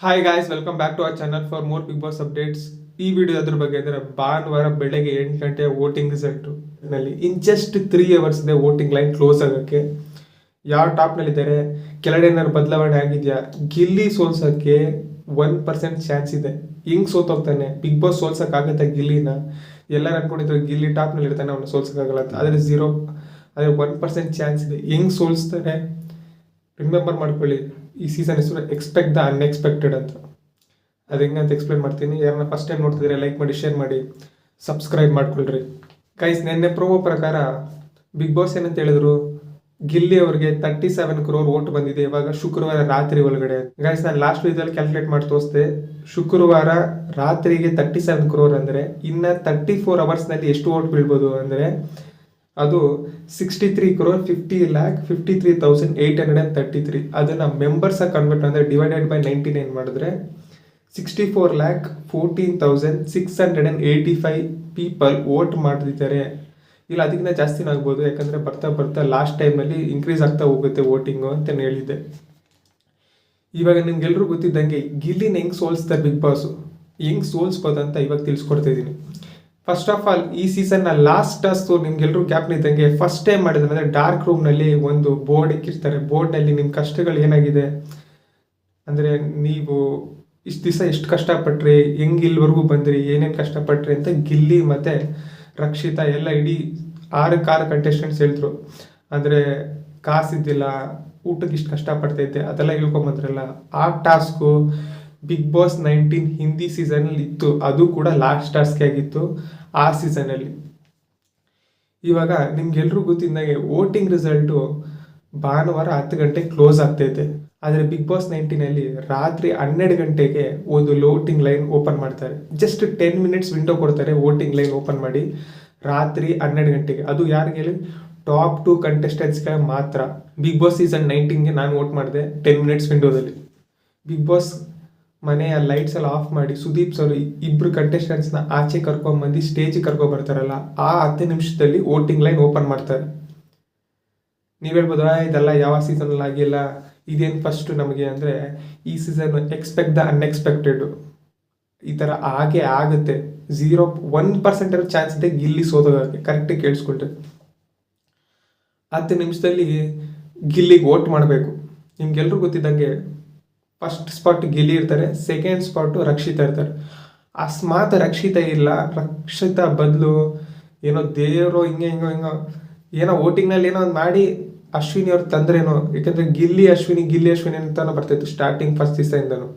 Hi guys, welcome back to our channel for more big boss updates. ಈ video ಅದ್ರ ಬಗ್ಗೆ ಅಂದರೆ ಭಾನುವಾರ ಬೆಳಗ್ಗೆ 8 ಗಂಟೆ ವೋಟಿಂಗ್ ರಿಸಲ್ಟು ನಲ್ಲಿ ಇನ್ ಜಸ್ಟ್ 3 hours ಇದೆ ವೋಟಿಂಗ್ ಲೈನ್ ಕ್ಲೋಸ್ ಆಗೋಕ್ಕೆ. ಯಾವ ಟಾಪ್ನಲ್ಲಿದ್ದಾರೆ, ಕೆಳಗಡೆ ಏನಾದ್ರು ಬದಲಾವಣೆ ಆಗಿದೆಯಾ, ಗಿಲ್ಲಿ ಸೋಲ್ಸೋಕ್ಕೆ 1% ಚಾನ್ಸ್ ಇದೆ. ಹಿಂಗೆ ಸೋತೋಗ್ತಾನೆ ಬಿಗ್ ಬಾಸ್ ಸೋಲ್ಸೋಕ್ಕಾಗತ್ತೆ ಗಿಲ್ಲಿನ? ಎಲ್ಲರೂ ಅನ್ಕೊಂಡಿದ್ರು ಗಿಲ್ಲಿ ಟಾಪ್ನಲ್ಲಿ ಇರ್ತಾನೆ, ಅವನು ಸೋಲ್ಸೋಕ್ಕಾಗಲ್ಲ ಅಂತ. ಆದರೆ ಆದರೆ 1% ಚಾನ್ಸ್ ಇದೆ. ಹೆಂಗೆ ಸೋಲ್ಸ್ತಾರೆ ರಿಮೆಂಬರ್ ಮಾಡ್ಕೊಳ್ಳಿ, ಈ ಸೀಸನ್ ಹೆಸರು ಎಕ್ಸ್ಪೆಕ್ಟ್ ದ ಅನ್ಎಕ್ಸ್ಪೆಕ್ಟೆಡ್ ಅಂತ. ಅದು ಹೆಂಗೆ ಅಂತ ಎಕ್ಸ್ಪ್ಲೇನ್ ಮಾಡ್ತೀನಿ. ಯಾರನ್ನ ಫಸ್ಟ್ ಟೈಮ್ ನೋಡ್ತಿದ್ರೆ ಲೈಕ್ ಮಾಡಿ, ಶೇರ್ ಮಾಡಿ, ಸಬ್ಸ್ಕ್ರೈಬ್ ಮಾಡ್ಕೊಳ್ರಿ ಗೈಸ್. ನಿನ್ನೆ ಪ್ರೋಮೋ ಪ್ರಕಾರ ಬಿಗ್ ಬಾಸ್ ಏನಂತ ಹೇಳಿದ್ರು, ಗಿಲ್ಲಿ ಅವ್ರಿಗೆ 37 crore ಓಟ್ ಬಂದಿದೆ ಇವಾಗ ಶುಕ್ರವಾರ ರಾತ್ರಿ ಒಳಗಡೆ. ಗೈಸ್, ನಾನು ಲಾಸ್ಟ್ ವೀಕಲ್ಲಿ ಕ್ಯಾಲ್ಕುಲೇಟ್ ಮಾಡಿ ತೋರಿಸ್ದೆ. ಶುಕ್ರವಾರ ರಾತ್ರಿಗೆ 37 crore ಅಂದರೆ ಇನ್ನು 34 hours ಎಷ್ಟು ಓಟ್ ಬೀಳ್ಬೋದು ಅಂದರೆ ಅದು 63,50,53,833. ಅದನ್ನು ಮೆಂಬರ್ಸಾಗಿ ಕನ್ವರ್ಟ್ ಅಂದರೆ ಡಿವೈಡೆಡ್ ಬೈ 99 ಮಾಡಿದ್ರೆ 64,14,685 ಪೀಪಲ್ ವೋಟ್ ಮಾಡ್ತಿದ್ದಾರೆ. ಇಲ್ಲ ಅದಕ್ಕಿಂತ ಜಾಸ್ತಿನೂ ಆಗ್ಬೋದು, ಯಾಕಂದರೆ ಬರ್ತಾ ಬರ್ತಾ ಲಾಸ್ಟ್ ಟೈಮಲ್ಲಿ ಇನ್ಕ್ರೀಸ್ ಆಗ್ತಾ ಹೋಗುತ್ತೆ ವೋಟಿಂಗು ಅಂತ ಹೇಳಿದ್ದೆ. ಇವಾಗ ನಿಮ್ಗೆಲ್ರೂ ಗೊತ್ತಿದ್ದಂಗೆ ಗಿಲ್ಲಿನ ಹೆಂಗೆ ಸೋಲ್ಸ್ತಾರೆ ಬಿಗ್ ಬಾಸು, ಹೆಂಗೆ ಸೋಲ್ಸ್ಬೋದಂತ ಇವಾಗ ತಿಳಿಸ್ಕೊಡ್ತಾ ಇದ್ದೀನಿ. ಫಸ್ಟ್ ಆಫ್ ಆಲ್, ಈ ಸೀಸನ್ನ ಲಾಸ್ಟ್ ಟಾಸ್ಕು ನಿಮ್ಗೆಲ್ಲರೂ ಗ್ಯಾಪ್ನ ಇದ್ದಂಗೆ ಫಸ್ಟ್ ಟೈಮ್ ಮಾಡಿದ್ರೆ ಅಂದರೆ ಡಾರ್ಕ್ ರೂಮ್ನಲ್ಲಿ ಒಂದು ಬೋರ್ಡ್ ಇಕ್ಕಿರ್ತಾರೆ. ಬೋರ್ಡ್ನಲ್ಲಿ ನಿಮ್ಮ ಕಷ್ಟಗಳು ಏನಾಗಿದೆ ಅಂದರೆ, ನೀವು ಇಷ್ಟು ದಿವಸ ಎಷ್ಟು ಕಷ್ಟಪಟ್ರಿ, ಹೆಂಗೆ ಇಲ್ಲಿವರೆಗೂ ಬಂದ್ರಿ, ಏನೇನು ಕಷ್ಟಪಟ್ರಿ ಅಂತ ಗಿಲ್ಲಿ ಮತ್ತು ರಕ್ಷಿತಾ ಎಲ್ಲ ಇಡೀ 6 ಕಂಟೆಸ್ಟೆಂಟ್ಸ್ ಹೇಳಿದ್ರು. ಅಂದರೆ ಕಾಸಿದ್ದಿಲ್ಲ, ಊಟಕ್ಕೆ ಇಷ್ಟು ಕಷ್ಟಪಡ್ತೈತೆ ಅದೆಲ್ಲ ಹೇಳ್ಕೊಂಬಂದ್ರಲ್ಲ. ಆ ಟಾಸ್ಕು ಬಿಗ್ ಬಾಸ್ 19 ಹಿಂದಿ ಸೀಸನಲ್ಲಿ ಇತ್ತು. ಅದು ಕೂಡ ಲಾಸ್ಟ್ ಟಾಸ್ಕ್ ಆಗಿತ್ತು ಆ ಸೀಸನಲ್ಲಿ. ಇವಾಗ ನಿಮ್ಗೆಲ್ರಿಗೂ ಗೊತ್ತಿದ್ದಂಗೆ ವೋಟಿಂಗ್ ರಿಸಲ್ಟು ಭಾನುವಾರ 10 ಗಂಟೆಗೆ ಕ್ಲೋಸ್ ಆಗ್ತೈತೆ. ಆದರೆ ಬಿಗ್ ಬಾಸ್ 19ನಲ್ಲಿ ರಾತ್ರಿ 12 ಗಂಟೆಗೆ ಒಂದು ವೋಟಿಂಗ್ ಲೈನ್ ಓಪನ್ ಮಾಡ್ತಾರೆ. ಜಸ್ಟ್ 10 minutes ವಿಂಡೋ ಕೊಡ್ತಾರೆ ವೋಟಿಂಗ್ ಲೈನ್ ಓಪನ್ ಮಾಡಿ, ರಾತ್ರಿ 12 ಗಂಟೆಗೆ. ಅದು ಯಾರಿಗೆ ಟಾಪ್ 2 ಕಂಟೆಸ್ಟೆಂಟ್ಸ್ಗೆ ಮಾತ್ರ. ಬಿಗ್ ಬಾಸ್ ಸೀಸನ್ 19ಗೆ ನಾನು ವೋಟ್ ಮಾಡಿದೆ 10 minutes ವಿಂಡೋದಲ್ಲಿ. ಬಿಗ್ ಬಾಸ್ ಮನೆಯ ಲೈಟ್ಸ್ ಎಲ್ಲ ಆಫ್ ಮಾಡಿ ಸುದೀಪ್ ಸರ್ ಇಬ್ಬರು ಕಂಟೆಸ್ಟೆಂಟ್ಸ್ನ ಆಚೆ ಕರ್ಕೊಂಬಂದು ಸ್ಟೇಜಿಗೆ ಕರ್ಕೊಂಬರ್ತಾರಲ್ಲ, ಆ 10 ನಿಮಿಷದಲ್ಲಿ ವೋಟಿಂಗ್ ಲೈನ್ ಓಪನ್ ಮಾಡ್ತಾರೆ. ನೀವು ಹೇಳ್ಬೋದು, ಇದೆಲ್ಲ ಯಾವ ಸೀಸನಲ್ಲಿ ಆಗಿಲ್ಲ, ಇದೇನು ಫಸ್ಟು ನಮಗೆ ಅಂದರೆ, ಈ ಸೀಸನ್ ಎಕ್ಸ್ಪೆಕ್ಟ್ ದ ಅನ್ಎಕ್ಸ್ಪೆಕ್ಟೆಡು. ಈ ಥರ ಹಾಗೆ ಆಗುತ್ತೆ. 1% ಚಾನ್ಸ್ ಇದೆ ಗಿಲ್ಲಿ ಸೋತೋದಕ್ಕೆ. ಕರೆಕ್ಟಾಗಿ ಕೇಳಿಸ್ಕೊಳ್ರಿ. 10 ನಿಮಿಷದಲ್ಲಿ ಗಿಲ್ಲಿಗೆ ವೋಟ್ ಮಾಡಬೇಕು. ನಿಮ್ಗೆಲ್ರೂ ಗೊತ್ತಿದ್ದಂಗೆ ಫಸ್ಟ್ ಸ್ಪಾಟ್ ಗಿಲ್ಲಿ ಇರ್ತಾರೆ, ಸೆಕೆಂಡ್ ಸ್ಪಾಟು ರಕ್ಷಿತಾ ಇರ್ತಾರೆ. ಅಕಸ್ಮಾತ್ ರಕ್ಷಿತಾ ಇಲ್ಲ, ರಕ್ಷಿತಾ ಬದಲು ಏನೋ ದೇವರು ಹಿಂಗೆ ಏನೋ ವೋಟಿಂಗ್ನಲ್ಲಿ ಏನೋ ಒಂದು ಮಾಡಿ ಅಶ್ವಿನಿ ಅವ್ರು ತಂದ್ರೇನೋ. ಯಾಕಂದರೆ ಗಿಲ್ಲಿ ಅಶ್ವಿನಿ ಅಂತಾನು ಬರ್ತಾಯಿತ್ತು ಸ್ಟಾರ್ಟಿಂಗ್ ಫಸ್ಟ್ ದಿವಸದಿಂದನು.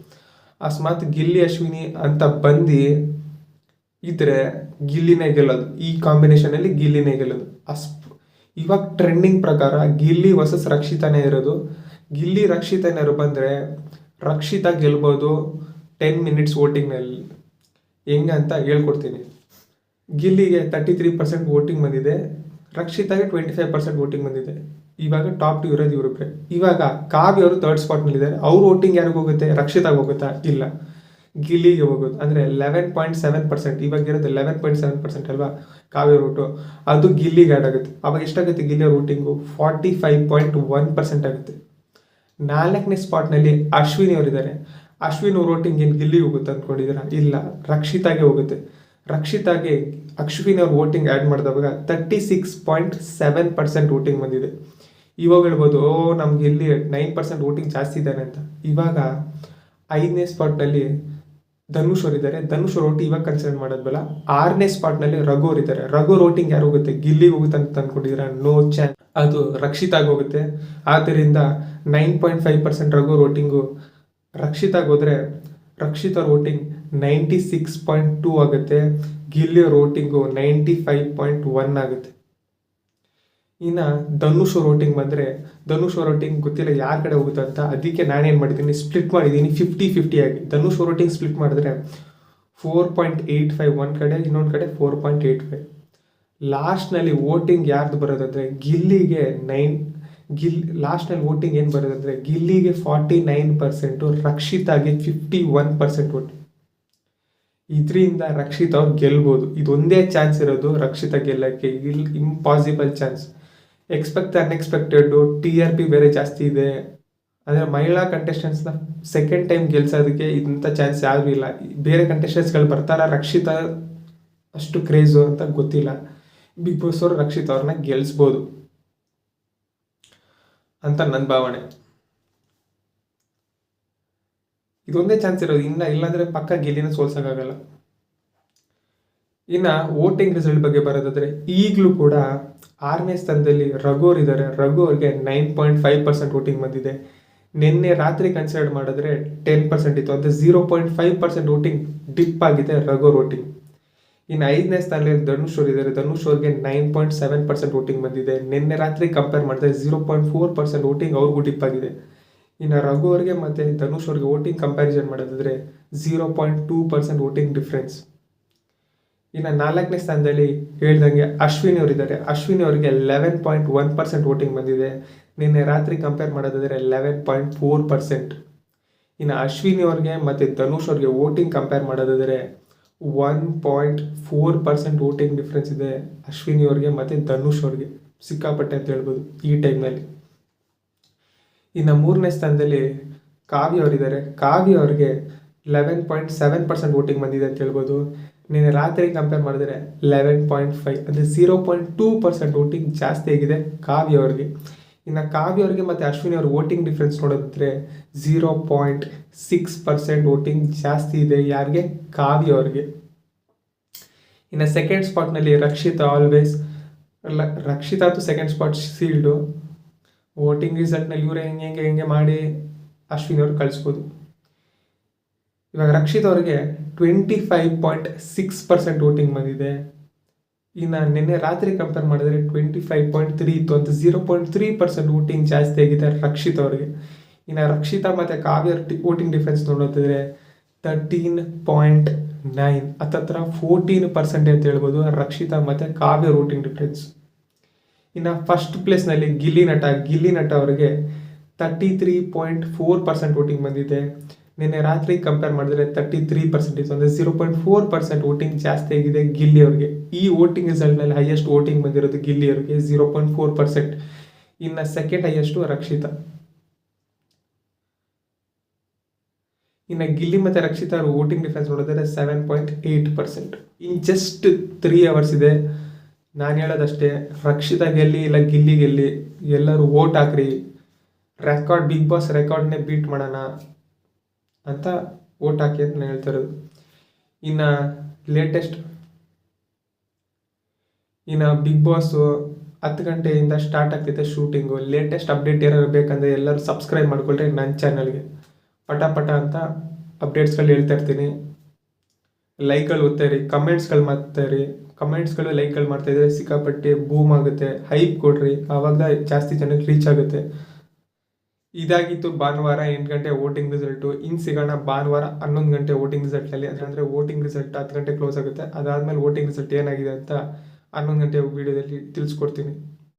ಅಕಸ್ಮಾತ್ ಗಿಲ್ಲಿ ಅಶ್ವಿನಿ ಅಂತ ಬಂದು ಇದ್ರೆ ಗಿಲ್ಲಿನೇ ಗೆಲ್ಲೋದು. ಈ ಕಾಂಬಿನೇಷನಲ್ಲಿ ಗಿಲ್ಲಿನೇ ಗೆಲ್ಲೋದು. ಇವಾಗ ಟ್ರೆಂಡಿಂಗ್ ಪ್ರಕಾರ ಗಿಲ್ಲಿ ವರ್ಸಸ್ ರಕ್ಷಿತಾನೇ ಇರೋದು. ಗಿಲ್ಲಿ ರಕ್ಷಿತಾನೇರು ಬಂದರೆ ರಕ್ಷಿತಾ ಗೆಲ್ಬೋದು 10 minutes ವೋಟಿಂಗ್ನಲ್ಲಿ. ಹೆಂಗೆ ಅಂತ ಹೇಳ್ಕೊಡ್ತೀನಿ. ಗಿಲ್ಲಿಗೆ 33% ವೋಟಿಂಗ್ ಬಂದಿದೆ, ರಕ್ಷಿತಾಗೆ 25% ವೋಟಿಂಗ್ ಬಂದಿದೆ. ಇವಾಗ ಟಾಪ್ 2 ಇರೋದು ಇವರಿಬ್ಬರೇ. ಇವಾಗ ಕಾವ್ಯ ಅವರು 3rd ಸ್ಪಾಟ್ನಲ್ಲಿದ್ದಾರೆ. ಅವ್ರ ವೋಟಿಂಗ್ ಯಾರಿಗೂ ಹೋಗುತ್ತೆ? ರಕ್ಷಿತಾಗೆ ಹೋಗುತ್ತಾ? ಇಲ್ಲ, ಗಿಲ್ಲಿಗೆ ಹೋಗೋದು. ಅಂದರೆ 11.7%. ಇವಾಗ ಇರೋದು 11.7% ಅಲ್ವಾ ಕಾವ್ಯ ವೋಟು, ಅದು ಗಿಲ್ಲಿಗೆ ಆ್ಯಡ್ ಆಗುತ್ತೆ. ಅವಾಗ ಎಷ್ಟಾಗುತ್ತೆ ಗಿಲ್ಲಿಯವ್ರ ವೋಟಿಂಗು? 45.1% ಆಗುತ್ತೆ. 4ನೇ ಸ್ಪಾಟ್ನಲ್ಲಿ ಅಶ್ವಿನಿ ಅವರಿದ್ದಾರೆ. ಅಶ್ವಿನಿ ಅವ್ರ ವೋಟಿಂಗ್ ಏನು ಗಿಲ್ಲಿಗೆ ಹೋಗುತ್ತೆ ಅಂದ್ಕೊಂಡಿದ್ದೀರಾ? ಇಲ್ಲ, ರಕ್ಷಿತಾಗೆ ಹೋಗುತ್ತೆ. ರಕ್ಷಿತಾಗೆ ಅಶ್ವಿನಿ ಅವ್ರ ವೋಟಿಂಗ್ ಆ್ಯಡ್ ಮಾಡಿದವಾಗ 36.7% ವೋಟಿಂಗ್ ಬಂದಿದೆ. ಇವಾಗ ಹೇಳ್ಬೋದು, ನಮ್ಗೆ ಗಿಲ್ಲಿ 9% ವೋಟಿಂಗ್ ಜಾಸ್ತಿ ಇದ್ದಾನೆ ಅಂತ. ಇವಾಗ 5ನೇ ಸ್ಪಾಟ್ನಲ್ಲಿ ಧನುಷ್ ಅವರಿದ್ದಾರೆ. ಧನುಷ್ ಅವ್ರ ವೋಟಿಂಗ್ ಇವಾಗ ಕನ್ಸಿಡರ್ ಮಾಡೋದ್ವಲ್ಲ. 6ನೇ ಸ್ಪಾಟ್ನಲ್ಲಿ ರಘು ಅವರಿದ್ದಾರೆ. ರಘು ವೋಟಿಂಗ್ ಯಾರು ಹೋಗುತ್ತೆ? ಗಿಲ್ಲಿಗೆ ಹೋಗುತ್ತೆ ಅಂತ ಅಂದ್ಕೊಂಡಿದ್ದೀರಾ? ನೋ ಚಾನ್ಸ್, ಅದು ರಕ್ಷಿತಾಗೆ ಹೋಗುತ್ತೆ. ಆದ್ದರಿಂದ 9.5% ರಘು ವೋಟಿಂಗು ರಕ್ಷಿತಾಗೆ ಹೋದರೆ ರಕ್ಷಿತಾ ವೋಟಿಂಗ್ 96.2 ಆಗುತ್ತೆ. ಗಿಲ್ಲಿಯವ್ರ ವೋಟಿಂಗು 95.1 ಆಗುತ್ತೆ. ಇನ್ನು ಧನುಷ್ ಅವ್ರ ವೋಟಿಂಗ್ ಬಂದರೆ ಧನುಷ್ ಅವ್ರ ವೋಟಿಂಗ್ ಗೊತ್ತಿಲ್ಲ ಯಾರ ಕಡೆ ಹೋಗುತ್ತೆ ಅಂತ. ಅದಕ್ಕೆ ನಾನೇನು ಮಾಡಿದ್ದೀನಿ, ಸ್ಪ್ಲಿಟ್ ಮಾಡಿದ್ದೀನಿ 50-50 ಆಗಿ. ಧನುಷ್ ಅವ್ರ ವೋಟಿಂಗ್ ಸ್ಪ್ಲಿಟ್ ಮಾಡಿದ್ರೆ 4.85 ಒಂದು ಕಡೆ, ಇನ್ನೊಂದು ಕಡೆ 4.85. ಲಾಸ್ಟ್ನಲ್ಲಿ ವೋಟಿಂಗ್ ಯಾರ್ದು ಬರೋದಂದರೆ ಗಿಲ್ಲಿಗೆ ಲಾಸ್ಟ್ನಲ್ಲಿ ವೋಟಿಂಗ್ ಏನು ಬರೋದಂದರೆ ಗಿಲ್ಲಿಗೆ 49%, ರಕ್ಷಿತಾಗೆ 51% ವೋಟಿಂಗ್. ಇದರಿಂದ ರಕ್ಷಿತಾ ಅವ್ರು ಗೆಲ್ಬೋದು. ಇದೊಂದೇ ಚಾನ್ಸ್ ಇರೋದು ರಕ್ಷಿತಾ ಗೆಲ್ಲಕ್ಕೆ. Impossible chance. Expect unexpected, TRP ಬೇರೆ ಜಾಸ್ತಿ ಇದೆ. ಅಂದರೆ ಮಹಿಳಾ ಕಂಟೆಸ್ಟೆಂಟ್ಸ್ನ ಸೆಕೆಂಡ್ ಟೈಮ್ ಗೆಲ್ಸೋದಕ್ಕೆ ಇಂಥ ಚಾನ್ಸ್ ಯಾರೂ ಇಲ್ಲ. ಬೇರೆ ಕಂಟೆಸ್ಟೆಂಟ್ಸ್ಗಳು ಬರ್ತಾರ, ರಕ್ಷಿತಾ ಅಷ್ಟು ಕ್ರೇಜು ಅಂತ ಗೊತ್ತಿಲ್ಲ. ಬಿಗ್ ಬಾಸ್ ಅವರು ರಕ್ಷಿತಾ ಅವ್ರನ್ನ ಗೆಲ್ಲಿಸ್ಬೋದು ಅಂತ ನನ್ನ ಭಾವನೆ. ಇದೊಂದೇ ಚಾನ್ಸ್ ಇರೋದು, ಇಲ್ಲಾಂದರೆ ಪಕ್ಕ ಗೆಲ್ಲಿನ ಸೋಲ್ಸೋಕ್ಕಾಗಲ್ಲ. ಇನ್ನು ವೋಟಿಂಗ್ ರಿಸಲ್ಟ್ ಬಗ್ಗೆ ಬರೋದಾದ್ರೆ ಈಗಲೂ ಕೂಡ 6ನೇ ಸ್ಥಾನದಲ್ಲಿ ರಘು ಅವ್ರು ಇದ್ದಾರೆ. ರಘು ಅವ್ರಿಗೆ 9.5% ವೋಟಿಂಗ್ ಬಂದಿದೆ. ನಿನ್ನೆ ರಾತ್ರಿ ಕನ್ಸಿಡರ್ ಮಾಡಿದ್ರೆ 10% ಇತ್ತು, ಅಂದರೆ 0.5% ವೋಟಿಂಗ್ ಡಿಪ್ ಆಗಿದೆ ರಘು ಅವ್ರ ವೋಟಿಂಗ್. ಇನ್ನು 5ನೇ ಸ್ಥಾನದಲ್ಲಿ ಧನುಷ್ ಅವ್ರು ಇದ್ದಾರೆ. ಧನುಷ್ ಅವ್ರಿಗೆ 9.7% ವೋಟಿಂಗ್ ಬಂದಿದೆ. ನಿನ್ನೆ ರಾತ್ರಿ ಕಂಪೇರ್ ಮಾಡಿದ್ರೆ 0.4% ವೋಟಿಂಗ್ ಅವ್ರಿಗೂ ಡಿಪ್ ಆಗಿದೆ. ಇನ್ನು ರಘು ಅವ್ರಿಗೆ ಮತ್ತು ಧನುಷ್ ಅವ್ರಿಗೆ ವೋಟಿಂಗ್ ಕಂಪ್ಯಾರಿಸನ್ ಮಾಡೋದಾದ್ರೆ 0.2% ವೋಟಿಂಗ್ ಡಿಫ್ರೆನ್ಸ್. ಇನ್ನು 4ನೇ ಸ್ಥಾನದಲ್ಲಿ ಹೇಳ್ದಂಗೆ ಅಶ್ವಿನಿ ಅವರಿದ್ದಾರೆ. ಅಶ್ವಿನಿ ಅವರಿಗೆ 11.1% ವೋಟಿಂಗ್ ಬಂದಿದೆ. ನಿನ್ನೆ ರಾತ್ರಿ ಕಂಪೇರ್ ಮಾಡೋದಾದರೆ 11.4%. ಇನ್ನು ಅಶ್ವಿನಿ ಅವ್ರಿಗೆ ಮತ್ತು ಧನುಷ್ ಅವ್ರಿಗೆ ವೋಟಿಂಗ್ ಕಂಪೇರ್ ಮಾಡೋದಾದರೆ 1.4% ವೋಟಿಂಗ್ ಡಿಫ್ರೆನ್ಸ್ ಇದೆ ಅಶ್ವಿನಿ ಅವ್ರಿಗೆ ಮತ್ತು ಧನುಷ್ ಅವ್ರಿಗೆ. ಸಿಕ್ಕಾಪಟ್ಟೆ ಅಂತ ಹೇಳ್ಬೋದು ಈ ಟೈಮ್ನಲ್ಲಿ. ಇನ್ನು 3ನೇ ಸ್ಥಾನದಲ್ಲಿ ಕಾವ್ಯ ಅವರಿದ್ದಾರೆ. ಕಾವ್ಯ ಅವ್ರಿಗೆ 11.7% ವೋಟಿಂಗ್ ಬಂದಿದೆ ಅಂತ ಹೇಳ್ಬೋದು. ನಿನ್ನೆ ರಾತ್ರಿ ಕಂಪೇರ್ ಮಾಡಿದ್ರೆ 11.5, ಅಂದರೆ 0.2% ವೋಟಿಂಗ್ ಜಾಸ್ತಿ ಆಗಿದೆ ಕಾವ್ಯ ಅವ್ರಿಗೆ. ಇನ್ನು ಕಾವ್ಯ ಅವ್ರಿಗೆ ಮತ್ತು ಅಶ್ವಿನಿ ಅವ್ರ ವೋಟಿಂಗ್ ಡಿಫ್ರೆನ್ಸ್ ನೋಡೋದಾದ್ರೆ 0.6% ವೋಟಿಂಗ್ ಜಾಸ್ತಿ ಇದೆ ಯಾರಿಗೆ? ಕಾವ್ಯ ಅವ್ರಿಗೆ. ಇನ್ನು ಸೆಕೆಂಡ್ ಸ್ಪಾಟ್ನಲ್ಲಿ ರಕ್ಷಿತಾ ಆಲ್ವೇಸ್. ರಕ್ಷಿತಾ ಅಂತೂ ಸೆಕೆಂಡ್ ಸ್ಪಾಟ್ ಸೀಲ್ಡು. ವೋಟಿಂಗ್ ರಿಸಲ್ಟ್ನಲ್ಲಿ ಇವರೇ ಹೆಂಗೆ ಮಾಡಿ ಅಶ್ವಿನಿ ಅವ್ರು ಕಳಿಸ್ಬೋದು. ಇವಾಗ ರಕ್ಷಿತ್ ಅವ್ರಿಗೆ 25.6% ವೋಟಿಂಗ್ ಬಂದಿದೆ. ಇನ್ನು ನಿನ್ನೆ ರಾತ್ರಿ ಕಂಪೇರ್ ಮಾಡಿದ್ರೆ 25.3 ಇತ್ತು, ಅಂತ 0.3% ವೋಟಿಂಗ್ ಜಾಸ್ತಿ ಆಗಿದೆ ರಕ್ಷಿತ್ ಅವ್ರಿಗೆ. ಇನ್ನು ರಕ್ಷಿತಾ ಮತ್ತು ಕಾವ್ಯ ವೋಟಿಂಗ್ ಡಿಫ್ರೆನ್ಸ್ ನೋಡೋದಾದ್ರೆ 13.9, ಹತ್ತತ್ರ 14% ಅಂತ ಹೇಳ್ಬೋದು ರಕ್ಷಿತಾ ಮತ್ತು ಕಾವ್ಯ ವೋಟಿಂಗ್ ಡಿಫ್ರೆನ್ಸ್. ಇನ್ನು ಫಸ್ಟ್ ಪ್ಲೇಸ್ನಲ್ಲಿ ಗಿಲ್ಲಿ ನಟ ಅವರಿಗೆ 33.4% ವೋಟಿಂಗ್ ಬಂದಿದೆ. ನಿನ್ನೆ ರಾತ್ರಿ ಕಂಪೇರ್ ಮಾಡಿದ್ರೆ 33% ಇತ್ತು, ಅಂದರೆ 0.4% ವೋಟಿಂಗ್ ಜಾಸ್ತಿ ಆಗಿದೆ ಗಿಲ್ಲಿ ಅವ್ರಿಗೆ. ಈ ವೋಟಿಂಗ್ ರಿಸಲ್ಟ್ನಲ್ಲಿ ಹೈಯೆಸ್ಟ್ ವೋಟಿಂಗ್ ಬಂದಿರೋದು ಗಿಲ್ಲಿ ಅವ್ರಿಗೆ 0.4%. ಇನ್ನು ಸೆಕೆಂಡ್ ಹೈಯೆಸ್ಟು ರಕ್ಷಿತಾ. ಇನ್ನು ಗಿಲ್ಲಿ ಮತ್ತು ರಕ್ಷಿತಾ ಅವ್ರ ವೋಟಿಂಗ್ ಡಿಫ್ರೆನ್ಸ್ ನೋಡಿದ್ರೆ 7.8%. ಇನ್ ಜಸ್ಟ್ 3 hours ಇದೆ. ನಾನು ಹೇಳೋದಷ್ಟೇ, ರಕ್ಷಿತಾ ಗೆಲ್ಲಿ ಇಲ್ಲ ಗಿಲ್ಲಿ ಗೆಲ್ಲಿ, ಎಲ್ಲರೂ ವೋಟ್ ಹಾಕ್ರಿ, ಬಿಗ್ ಬಾಸ್ ರೆಕಾರ್ಡ್ನೇ ಬೀಟ್ ಮಾಡೋಣ ಅಂತ ವೋಟ್ ಹಾಕಿ ಅಂತ ನಾನು ಹೇಳ್ತಾ ಇರೋದು. ಇನ್ನು ಬಿಗ್ ಬಾಸು 10 ಗಂಟೆಯಿಂದ ಸ್ಟಾರ್ಟ್ ಆಗ್ತೈತೆ ಶೂಟಿಂಗು. ಲೇಟೆಸ್ಟ್ ಅಪ್ಡೇಟ್ ಏನಾದ್ರು ಬೇಕಂದರೆ ಎಲ್ಲರೂ ಸಬ್ಸ್ಕ್ರೈಬ್ ಮಾಡ್ಕೊಳ್ರಿ ನನ್ನ ಚಾನಲ್ಗೆ. ಪಟ ಅಂತ ಅಪ್ಡೇಟ್ಸ್ಗಳು ಹೇಳ್ತಾ ಇರ್ತೀನಿ. ಲೈಕ್ಗಳು ಓದ್ತಾಯಿರಿ, ಕಮೆಂಟ್ಸ್ಗಳು ಮಾಡ್ತಾಯಿರಿ. ಕಮೆಂಟ್ಸ್ಗಳು ಲೈಕ್ಗಳು ಮಾಡ್ತಾಯಿದ್ರೆ ಸಿಕ್ಕಾಪಟ್ಟೆ ಬೂಮ್ ಆಗುತ್ತೆ. ಹೈಪ್ ಕೊಡ್ರಿ, ಆವಾಗ ಜಾಸ್ತಿ ಜನಕ್ಕೆ ರೀಚ್ ಆಗುತ್ತೆ. ಇದಾಗಿತ್ತು ಭಾನುವಾರ 8 ಗಂಟೆ ವೋಟಿಂಗ್ ರಿಸಲ್ಟು. ಇನ್ನು ಸಿಗೋಣ ಭಾನುವಾರ 11 ಗಂಟೆ ವೋಟಿಂಗ್ ರಿಸಲ್ಟ್ನಲ್ಲಿ. ಅಂದರೆ ವೋಟಿಂಗ್ ರಿಸಲ್ಟ್ 10 ಗಂಟೆ ಕ್ಲೋಸ್ ಆಗುತ್ತೆ. ಅದಾದಮೇಲೆ ವೋಟಿಂಗ್ ರಿಸಲ್ಟ್ ಏನಾಗಿದೆ ಅಂತ 11 ಗಂಟೆ ವೀಡಿಯೋದಲ್ಲಿ ತಿಳಿಸ್ಕೊಡ್ತೀನಿ.